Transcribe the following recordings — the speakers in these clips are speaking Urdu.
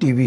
TV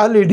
LED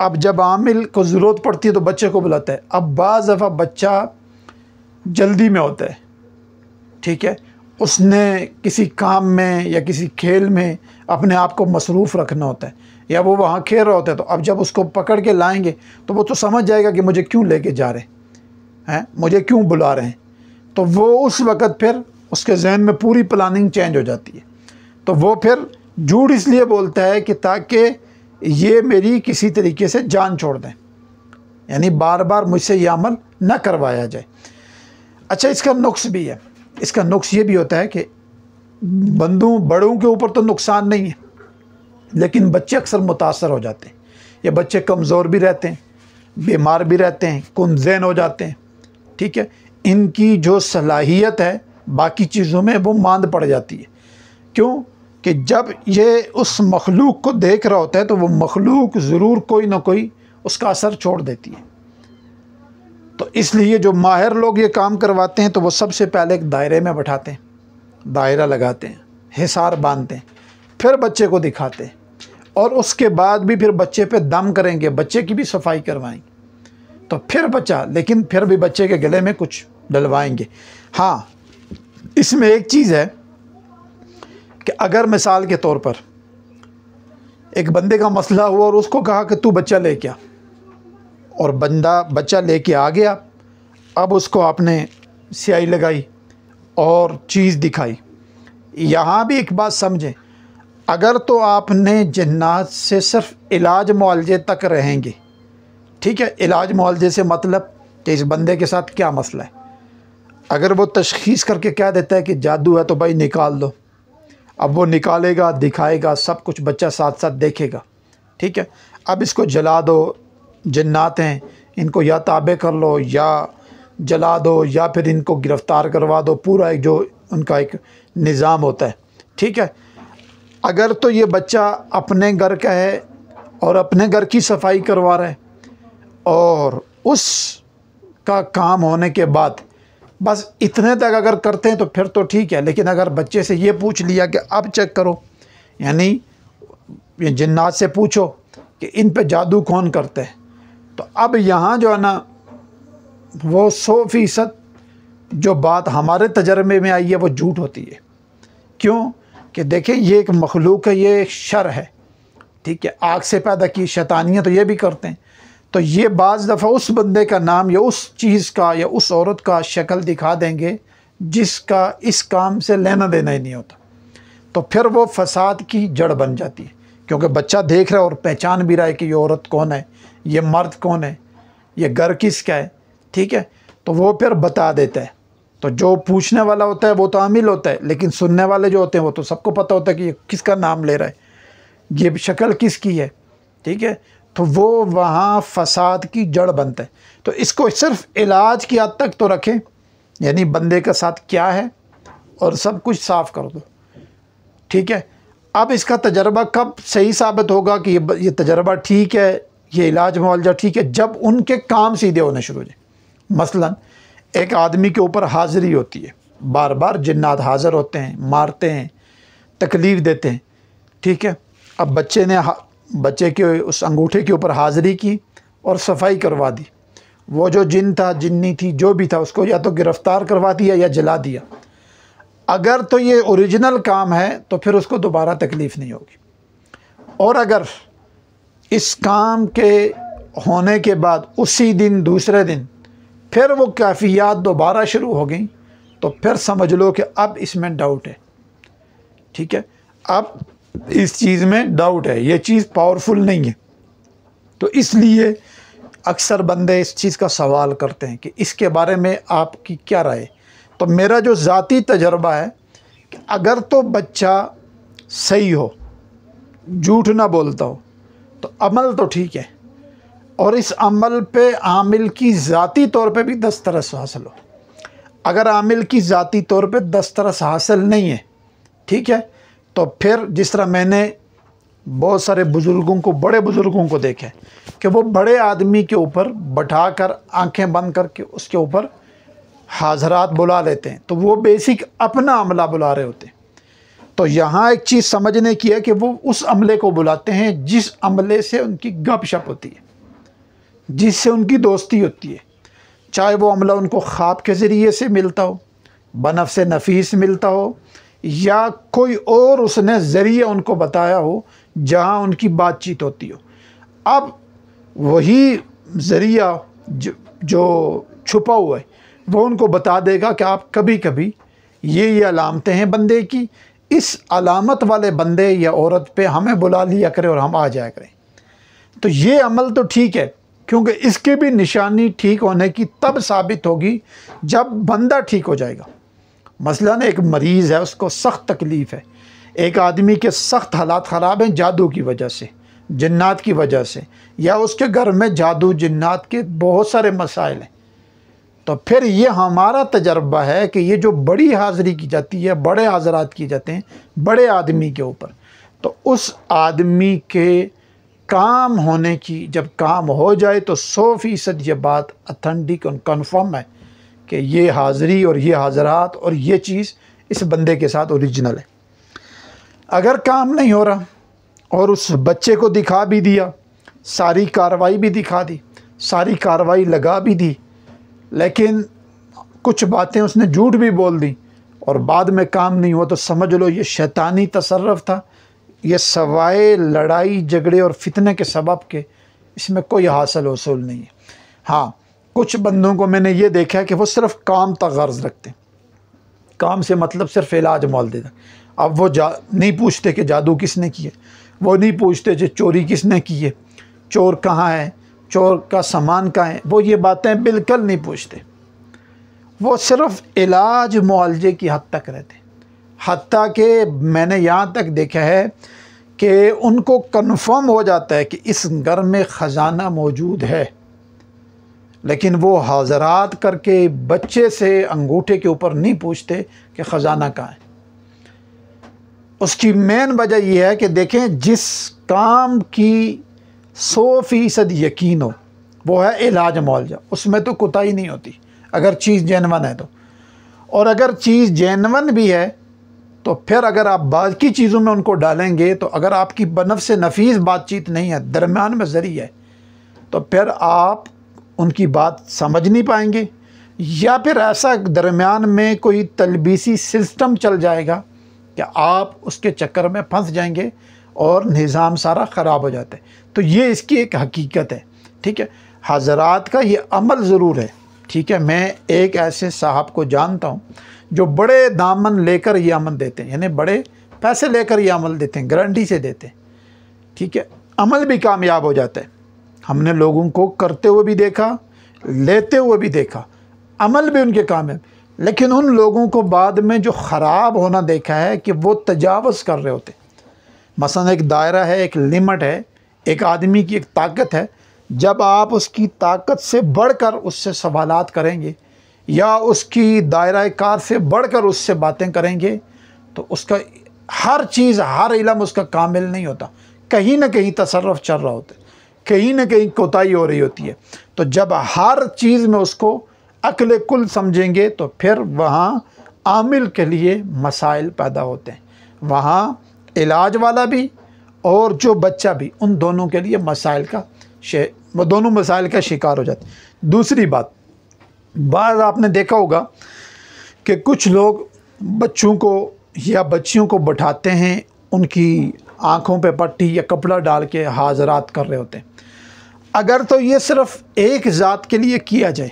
اب جب عامل کو ضرورت پڑتی ہے تو بچے کو بلاتا ہے. اب بعض دفعہ بچہ جلدی میں ہوتا ہے, ٹھیک ہے, اس نے کسی کام میں یا کسی کھیل میں اپنے آپ کو مصروف رکھنا ہوتا ہے, یا وہ وہاں کھیل رہا ہوتا ہے, تو اب جب اس کو پکڑ کے لائیں گے تو وہ تو سمجھ جائے گا کہ مجھے کیوں لے کے جا رہے ہیں, مجھے کیوں بلا رہے ہیں. تو وہ اس وقت پھر اس کے ذہن میں پوری پلاننگ چینج ہو جاتی ہے. تو وہ پھر جھوٹ اس لیے بولتا ہے کہ تاکہ یہ میری کسی طریقے سے جان چھوڑ دیں, یعنی بار بار مجھ سے یہ عمل نہ کروایا جائے. اچھا, اس کا نقص بھی ہے. اس کا نقص یہ بھی ہوتا ہے کہ بڑوں کے اوپر تو نقصان نہیں ہے, لیکن بچے اکثر متاثر ہو جاتے ہیں. یہ بچے کمزور بھی رہتے ہیں, بیمار بھی رہتے ہیں, کم ذہن ہو جاتے ہیں, ٹھیک ہے. ان کی جو صلاحیت ہے باقی چیزوں میں وہ ماند پڑ جاتی ہے. کیوں کہ جب یہ اس مخلوق کو دیکھ رہا ہوتا ہے تو وہ مخلوق ضرور کوئی نہ کوئی اس کا اثر چھوڑ دیتی ہے. تو اس لیے جو ماہر لوگ یہ کام کرواتے ہیں تو وہ سب سے پہلے ایک دائرے میں بٹھاتے ہیں, دائرہ لگاتے ہیں, حصار باندھتے ہیں, پھر بچے کو دکھاتے ہیں, اور اس کے بعد بھی پھر بچے پہ دم کریں گے, بچے کی بھی صفائی کروائیں گے. تو پھر بچہ, لیکن پھر بھی بچے کے گلے میں کچھ ڈلوائیں گے. ہاں, اس میں ایک چیز ہے کہ اگر مثال کے طور پر ایک بندے کا مسئلہ ہوا اور اس کو کہا کہ تو بچہ لے کے آ, اور بچہ لے کے آ گیا, اب اس کو آپ نے سیاہی لگائی اور چیز دکھائی. یہاں بھی ایک بات سمجھیں, اگر تو آپ نے جنات سے صرف علاج معالجے تک رہیں گے, ٹھیک ہے, علاج معالجے سے مطلب کہ اس بندے کے ساتھ کیا مسئلہ ہے. اگر وہ تشخیص کر کے کہہ دیتا ہے کہ جادو ہے تو بھائی نکال دو, اب وہ نکالے گا, دکھائے گا, سب کچھ بچہ ساتھ ساتھ دیکھے گا, ٹھیک ہے. اب اس کو جلا دو, جنات ہیں ان کو یا تابع کر لو یا جلا دو یا پھر ان کو گرفتار کروا دو, پورا ایک جو ان کا ایک نظام ہوتا ہے, ٹھیک ہے. اگر تو یہ بچہ اپنے گھر کا ہے اور اپنے گھر کی صفائی کروا رہا ہے اور اس کا کام ہونے کے بعد بس اتنے تک اگر کرتے ہیں تو پھر تو ٹھیک ہے. لیکن اگر بچے سے یہ پوچھ لیا کہ اب چیک کرو, یعنی یہ جنات سے پوچھو کہ ان پہ جادو کون کرتے ہیں, تو اب یہاں جو ہے نا وہ 100% جو بات ہمارے تجربے میں آئی ہے وہ جھوٹ ہوتی ہے. کیوں کہ دیکھیں یہ ایک مخلوق ہے, یہ ایک شر ہے, ٹھیک ہے, آگ سے پیدا کی شیطانیاں تو یہ بھی کرتے ہیں. تو یہ بعض دفعہ اس بندے کا نام یا اس چیز کا یا اس عورت کا شکل دکھا دیں گے جس کا اس کام سے لینا دینا ہی نہیں ہوتا, تو پھر وہ فساد کی جڑ بن جاتی ہے. کیونکہ بچہ دیکھ رہا ہے اور پہچان بھی رہا ہے کہ یہ عورت کون ہے, یہ مرد کون ہے, یہ گھر کس کا ہے, ٹھیک ہے. تو وہ پھر بتا دیتا ہے. تو جو پوچھنے والا ہوتا ہے وہ تو عامل ہوتا ہے, لیکن سننے والے جو ہوتے ہیں وہ تو سب کو پتہ ہوتا ہے کہ یہ کس کا نام لے رہا ہے, یہ شکل کس کی ہے, ٹھیک ہے. تو وہ وہاں فساد کی جڑ بنتا ہے. تو اس کو صرف علاج کی حد تک تو رکھیں, یعنی بندے کے ساتھ کیا ہے اور سب کچھ صاف کر دو, ٹھیک ہے. اب اس کا تجربہ کب صحیح ثابت ہوگا کہ یہ تجربہ ٹھیک ہے, یہ علاج معالجہ ٹھیک ہے, جب ان کے کام سیدھے ہونے شروع ہو جائیں. مثلا ایک آدمی کے اوپر حاضری ہوتی ہے, بار بار جنات حاضر ہوتے ہیں, مارتے ہیں, تکلیف دیتے ہیں, ٹھیک ہے. اب بچے نے بچے کے اس انگوٹھے کے اوپر حاضری کی اور صفائی کروا دی. وہ جو جن تھا, جنی تھی, جو بھی تھا, اس کو یا تو گرفتار کروا دیا یا جلا دیا. اگر تو یہ اوریجنل کام ہے تو پھر اس کو دوبارہ تکلیف نہیں ہوگی, اور اگر اس کام کے ہونے کے بعد اسی دن دوسرے دن پھر وہ کیفیات دوبارہ شروع ہو گئیں تو پھر سمجھ لو کہ اب اس میں ڈاؤٹ ہے, ٹھیک ہے. اب اس چیز میں ڈاؤٹ ہے, یہ چیز پاورفل نہیں ہے. تو اس لیے اکثر بندے اس چیز کا سوال کرتے ہیں کہ اس کے بارے میں آپ کی کیا رائے. تو میرا جو ذاتی تجربہ ہے کہ اگر تو بچہ صحیح ہو, جھوٹ نہ بولتا ہو, تو عمل تو ٹھیک ہے, اور اس عمل پہ عامل کی ذاتی طور پہ بھی دسترس حاصل ہو. اگر عامل کی ذاتی طور پہ دسترس حاصل نہیں ہے, ٹھیک ہے, تو پھر جس طرح میں نے بہت سارے بزرگوں کو, بڑے بزرگوں کو دیکھا ہے کہ وہ بڑے آدمی کے اوپر بٹھا کر آنکھیں بند کر کے اس کے اوپر حاضرات بلا لیتے ہیں, تو وہ بیسک اپنا عملہ بلا رہے ہوتے ہیں. تو یہاں ایک چیز سمجھنے کی ہے کہ وہ اس عملے کو بلاتے ہیں جس عملے سے ان کی گپ شپ ہوتی ہے، جس سے ان کی دوستی ہوتی ہے، چاہے وہ عملہ ان کو خواب کے ذریعے سے ملتا ہو، بنفس نفیس ملتا ہو، یا کوئی اور اس نے ذریعہ ان کو بتایا ہو جہاں ان کی بات چیت ہوتی ہو۔ اب وہی ذریعہ جو چھپا ہوا ہے وہ ان کو بتا دے گا کہ آپ کبھی کبھی یہ علامتیں ہیں بندے کی، اس علامت والے بندے یا عورت پہ ہمیں بلا لیا کرے اور ہم آ جایا کریں۔ تو یہ عمل تو ٹھیک ہے، کیونکہ اس کی بھی نشانی ٹھیک ہونے کی تب ثابت ہوگی جب بندہ ٹھیک ہو جائے گا۔ مثلاً ایک مریض ہے، اس کو سخت تکلیف ہے، ایک آدمی کے سخت حالات خراب ہیں جادو کی وجہ سے، جنات کی وجہ سے، یا اس کے گھر میں جادو جنات کے بہت سارے مسائل ہیں، تو پھر یہ ہمارا تجربہ ہے کہ یہ جو بڑی حاضری کی جاتی ہے، بڑے حضرات کی جاتے ہیں بڑے آدمی کے اوپر، تو اس آدمی کے کام ہونے کی جب کام ہو جائے تو 100% یہ بات اتھینٹک اور کنفرم ہے کہ یہ حاضری اور یہ حاضرات اور یہ چیز اس بندے کے ساتھ اوریجنل ہے۔ اگر کام نہیں ہو رہا اور اس بچے کو دکھا بھی دیا، ساری کارروائی بھی دکھا دی، ساری کارروائی لگا بھی دی، لیکن کچھ باتیں اس نے جھوٹ بھی بول دی اور بعد میں کام نہیں ہوا، تو سمجھ لو یہ شیطانی تصرف تھا، یہ سوائے لڑائی جھگڑے اور فتنے کے سبب کے اس میں کوئی حاصل حصول نہیں ہے۔ ہاں، کچھ بندوں کو میں نے یہ دیکھا ہے کہ وہ صرف کام تک غرض رکھتے ہیں، کام سے مطلب صرف علاج معالجے تک۔ اب وہ نہیں پوچھتے کہ جادو کس نے کیے، وہ نہیں پوچھتے کہ چوری کس نے کی ہے، چور کہاں ہے، چور کا سامان کہاں ہے، وہ یہ باتیں بالکل نہیں پوچھتے، وہ صرف علاج معالجے کی حد تک رہتے ہیں۔ حتیٰ کہ میں نے یہاں تک دیکھا ہے کہ ان کو کنفرم ہو جاتا ہے کہ اس گھر میں خزانہ موجود ہے، لیکن وہ حاضرات کر کے بچے سے انگوٹھے کے اوپر نہیں پوچھتے کہ خزانہ کہاں ہے۔ اس کی مین وجہ یہ ہے کہ دیکھیں، جس کام کی 100% یقین ہو وہ ہے علاج معالجہ، اس میں تو کوتاہی نہیں ہوتی اگر چیز جینون ہے تو، اور اگر چیز جینون بھی ہے تو پھر اگر آپ باقی چیزوں میں ان کو ڈالیں گے، تو اگر آپ کی بنفس نفیس بات چیت نہیں ہے، درمیان میں ذریعہ ہے، تو پھر آپ ان کی بات سمجھ نہیں پائیں گے، یا پھر ایسا درمیان میں کوئی تلبیسی سسٹم چل جائے گا کہ آپ اس کے چکر میں پھنس جائیں گے اور نظام سارا خراب ہو جاتا ہے۔ تو یہ اس کی ایک حقیقت ہے، ٹھیک ہے۔ حضرات کا یہ عمل ضرور ہے، ٹھیک ہے۔ میں ایک ایسے صاحب کو جانتا ہوں جو بڑے دامن لے کر یہ عمل دیتے ہیں، یعنی بڑے پیسے لے کر یہ عمل دیتے ہیں، گارنٹی سے دیتے ہیں، ٹھیک ہے۔ عمل بھی کامیاب ہو جاتا ہے، ہم نے لوگوں کو کرتے ہوئے بھی دیکھا، لیتے ہوئے بھی دیکھا، عمل بھی ان کے کامیاب۔ لیکن ان لوگوں کو بعد میں جو خراب ہونا دیکھا ہے کہ وہ تجاوز کر رہے ہوتے ہیں۔ مثلا ایک دائرہ ہے، ایک لمٹ ہے، ایک آدمی کی ایک طاقت ہے، جب آپ اس کی طاقت سے بڑھ کر اس سے سوالات کریں گے یا اس کی دائرہ کار سے بڑھ کر اس سے باتیں کریں گے، تو اس کا ہر چیز، ہر علم اس کا کامل نہیں ہوتا، کہیں نہ کہیں تصرف چل رہا ہوتا ہے، کہیں نہ کہیں کوتاہی ہو رہی ہوتی ہے۔ تو جب ہر چیز میں اس کو عقل کل سمجھیں گے تو پھر وہاں عامل کے لیے مسائل پیدا ہوتے ہیں، وہاں علاج والا بھی اور جو بچہ بھی، ان دونوں کے لیے وہ دونوں مسائل کا شکار ہو جاتے ہیں۔ دوسری بات، بعض آپ نے دیکھا ہوگا کہ کچھ لوگ بچوں کو یا بچیوں کو بٹھاتے ہیں، ان کی آنکھوں پہ پٹی یا کپڑا ڈال کے حاضرات کر رہے ہوتے ہیں۔ اگر تو یہ صرف ایک ذات کے لیے کیا جائے،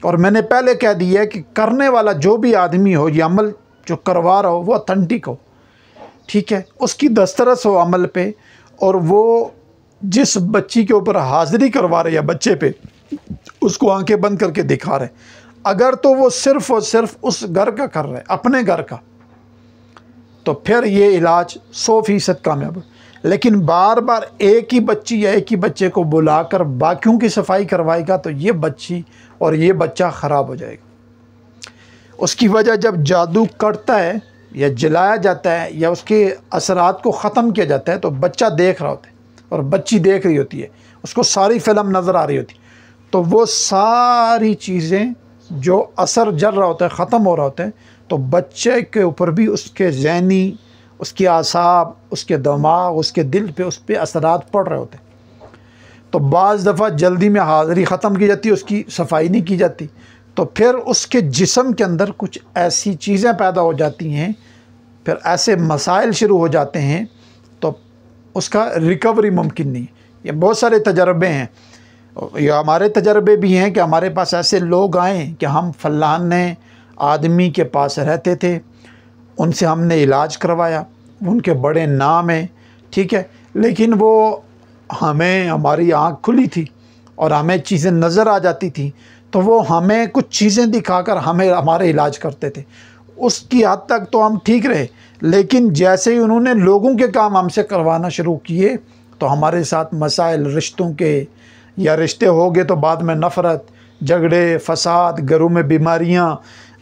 اور میں نے پہلے کہہ دیا ہے کہ کرنے والا جو بھی آدمی ہو، یہ عمل جو کروا رہا ہو وہ اتھینٹک ہو، ٹھیک ہے، اس کی دسترس ہو عمل پہ، اور وہ جس بچی کے اوپر حاضری کروا رہے یا بچے پہ اس کو آنکھیں بند کر کے دکھا رہے، اگر تو وہ صرف اور صرف اس گھر کا کر رہے، اپنے گھر کا، تو پھر یہ علاج 100% کامیاب ہے۔ لیکن بار بار ایک ہی بچی یا ایک ہی بچے کو بلا کر باقیوں کی صفائی کروائے گا تو یہ بچی اور یہ بچہ خراب ہو جائے گا۔ اس کی وجہ جب جادو کٹتا ہے یا جلایا جاتا ہے یا اس کے اثرات کو ختم کیا جاتا ہے تو بچہ دیکھ رہا ہوتا ہے اور بچی دیکھ رہی ہوتی ہے، اس کو ساری فلم نظر آ رہی ہوتی ہے، تو وہ ساری چیزیں جو اثر جل رہا ہوتا ہے، ختم ہو رہا ہوتا ہے، تو بچے کے اوپر بھی اس کے ذہنی اس کی اعصاب، اس کے دماغ، اس کے دل پہ اس پہ اثرات پڑ رہے ہوتے ہیں۔ تو بعض دفعہ جلدی میں حاضری ختم کی جاتی ہے، اس کی صفائی نہیں کی جاتی، تو پھر اس کے جسم کے اندر کچھ ایسی چیزیں پیدا ہو جاتی ہیں، پھر ایسے مسائل شروع ہو جاتے ہیں، تو اس کا ریکوری ممکن نہیں۔ یہ بہت سارے تجربے ہیں، یہ ہمارے تجربے بھی ہیں کہ ہمارے پاس ایسے لوگ آئیں کہ ہم فلان آدمی کے پاس رہتے تھے، ان سے ہم نے علاج کروایا، ان کے بڑے نام ہیں، ٹھیک ہے، لیکن وہ ہماری آنکھ کھلی تھی اور ہمیں چیزیں نظر آ جاتی تھیں، تو وہ ہمیں کچھ چیزیں دکھا کر ہمارے علاج کرتے تھے۔ اس کی حد تک تو ہم ٹھیک رہے، لیکن جیسے ہی انہوں نے لوگوں کے کام ہم سے کروانا شروع کیے تو ہمارے ساتھ مسائل رشتوں کے، یا رشتے ہو گئے تو بعد میں نفرت، جھگڑے، فساد، گھروں میں بیماریاں،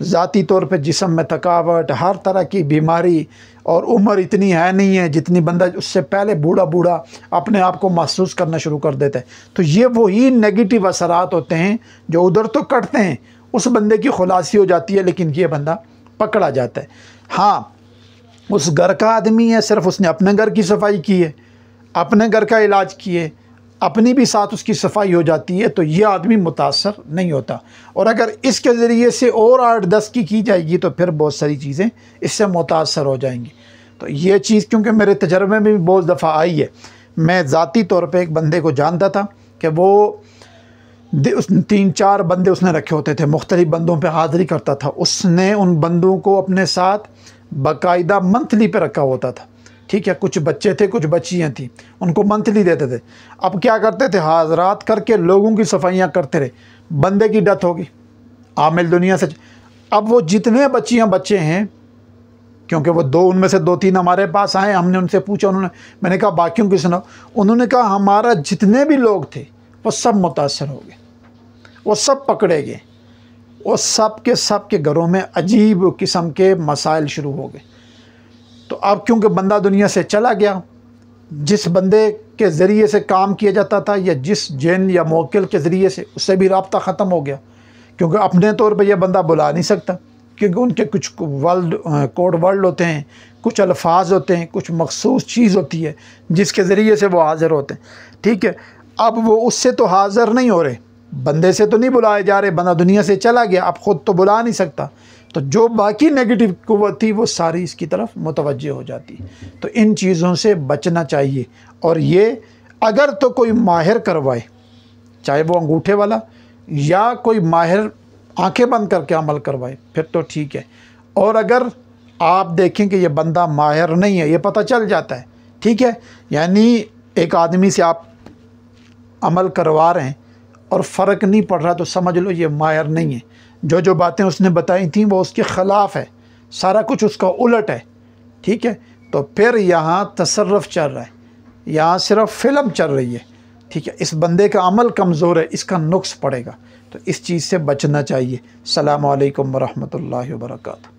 ذاتی طور پہ جسم میں تھکاوٹ، ہر طرح کی بیماری، اور عمر اتنی ہے نہیں ہے جتنی بندہ اس سے پہلے بوڑھا اپنے آپ کو محسوس کرنا شروع کر دیتا ہے۔ تو یہ وہی نیگیٹو اثرات ہوتے ہیں جو ادھر تو کٹتے ہیں، اس بندے کی خلاصی ہو جاتی ہے، لیکن یہ بندہ پکڑا جاتا ہے۔ ہاں، اس گھر کا آدمی ہے، صرف اس نے اپنے گھر کی صفائی کی ہے، اپنے گھر کا علاج کیے، اپنی بھی ساتھ اس کی صفائی ہو جاتی ہے، تو یہ آدمی متاثر نہیں ہوتا۔ اور اگر اس کے ذریعے سے اور 8-10 کی جائے گی تو پھر بہت ساری چیزیں اس سے متاثر ہو جائیں گی۔ تو یہ چیز کیونکہ میرے تجربے میں بھی بہت دفعہ آئی ہے، میں ذاتی طور پہ ایک بندے کو جانتا تھا کہ وہ 3-4 بندے اس نے رکھے ہوتے تھے، مختلف بندوں پہ حاضری کرتا تھا، اس نے ان بندوں کو اپنے ساتھ باقاعدہ منتھلی پہ رکھا ہوتا تھا، ٹھیک ہے، کچھ بچے تھے، کچھ بچیاں تھیں، ان کو منتھلی دیتے تھے۔ اب کیا کرتے تھے، حاضرات کر کے لوگوں کی صفائیاں کرتے رہے، بندے کی ڈیتھ ہوگی، عامل دنیا سے، اب وہ جتنے بچیاں بچے ہیں، کیونکہ وہ ان میں سے 2-3 ہمارے پاس آئے، ہم نے ان سے پوچھا، میں نے کہا باقیوں کی سناؤ، انہوں نے کہا ہمارا جتنے بھی لوگ تھے وہ سب متاثر ہو گئے، وہ سب پکڑے گئے، وہ سب کے گھروں میں عجیب قسم کے مسائل شروع ہو گئے۔ تو اب کیونکہ بندہ دنیا سے چلا گیا، جس بندے کے ذریعے سے کام کیا جاتا تھا یا جس جن یا موکل کے ذریعے سے، اس سے بھی رابطہ ختم ہو گیا، کیونکہ اپنے طور پہ یہ بندہ بلا نہیں سکتا، کیونکہ ان کے کچھ کوڈ ورڈ ہوتے ہیں، کچھ الفاظ ہوتے ہیں، کچھ مخصوص چیز ہوتی ہے جس کے ذریعے سے وہ حاضر ہوتے ہیں، ٹھیک ہے۔ اب وہ اس سے تو حاضر نہیں ہو رہے، بندے سے تو نہیں بلائے جا رہے، بندہ دنیا سے چلا گیا، اب خود تو بلا نہیں سکتا، تو جو باقی نیگیٹو قوت تھی وہ ساری اس کی طرف متوجہ ہو جاتی۔ تو ان چیزوں سے بچنا چاہیے، اور یہ اگر تو کوئی ماہر کروائے، چاہے وہ انگوٹھے والا یا کوئی ماہر آنکھیں بند کر کے عمل کروائے، پھر تو ٹھیک ہے۔ اور اگر آپ دیکھیں کہ یہ بندہ ماہر نہیں ہے، یہ پتہ چل جاتا ہے، ٹھیک ہے، یعنی ایک آدمی سے آپ عمل کروا رہے ہیں اور فرق نہیں پڑ رہا، تو سمجھ لو یہ ماہر نہیں ہے، جو باتیں اس نے بتائی تھیں وہ اس کے خلاف ہے، سارا کچھ اس کا الٹ ہے، ٹھیک ہے۔ تو پھر یہاں تصرف چل رہا ہے، یہاں صرف فلم چل رہی ہے، ٹھیک ہے، اس بندے کا عمل کمزور ہے، اس کا نقص پڑے گا، تو اس چیز سے بچنا چاہیے۔ السلام علیکم ورحمۃ اللہ وبرکاتہ۔